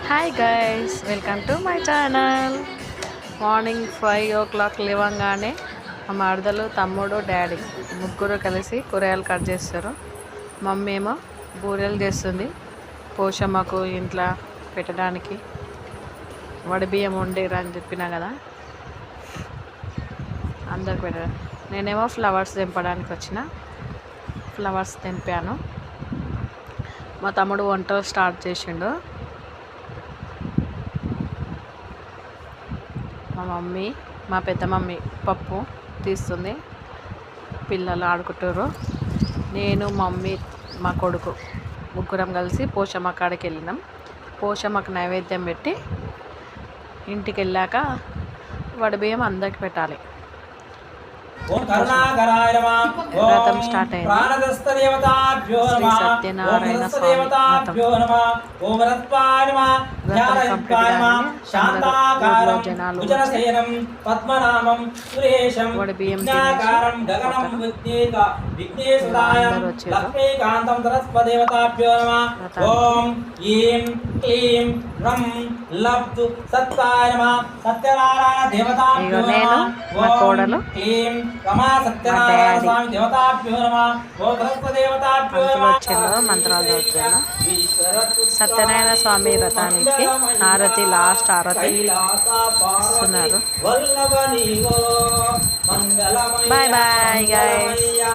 Hi guys, welcome to my channel. Morning 5 o'clock లేవగానే మా మరదలు, తమ్ముడు, డాడీ ముగ్గురు కలిసి కూరగాయలు కట్ చేస్తారు. మమ్మీ ఏమో బూరెలు చేస్తుంది. పోషమ్మకు ఇంట్లో పెట్టడానికి వడిబియ్యం వండిరు అని చెప్పినా కదా, అందరికి పెట్టాను. నేనేమో ఫ్లవర్స్ తెంపడానికి వచ్చిన, ఫ్లవర్స్ తెంపాను. మా తమ్ముడు వంట స్టార్ట్ చేసిండు. మా మమ్మీ, మా పెద్ద మమ్మీ పప్పు తీస్తుంది. పిల్లలు ఆడుకుంటారు. నేను, మమ్మీ, మా కొడుకు ముగ్గురం కలిసి పోషమ్మ కాడికి వెళ్ళినాం. పోషమ్మకు నైవేద్యం పెట్టి ఇంటికి వెళ్ళాక వడిబియ్యం అందరికి పెట్టాలి. వ్రతం స్టార్ట్ అయింది. శ్రీ సత్యనారాయణ స్వామి వ్రతం. వ్రతం కంప్లీట్ అందరూ జనాలు వడిబియ్యం అందరూ వచ్చారు. ఇక నేను, మా కోడలు, మంత్రాలు చదువుతున్నాను. సత్యనారాయణ స్వామి వ్రతానికి హారతి, లాస్ట్ హారతి ఇస్తున్నారు. Bye bye guys.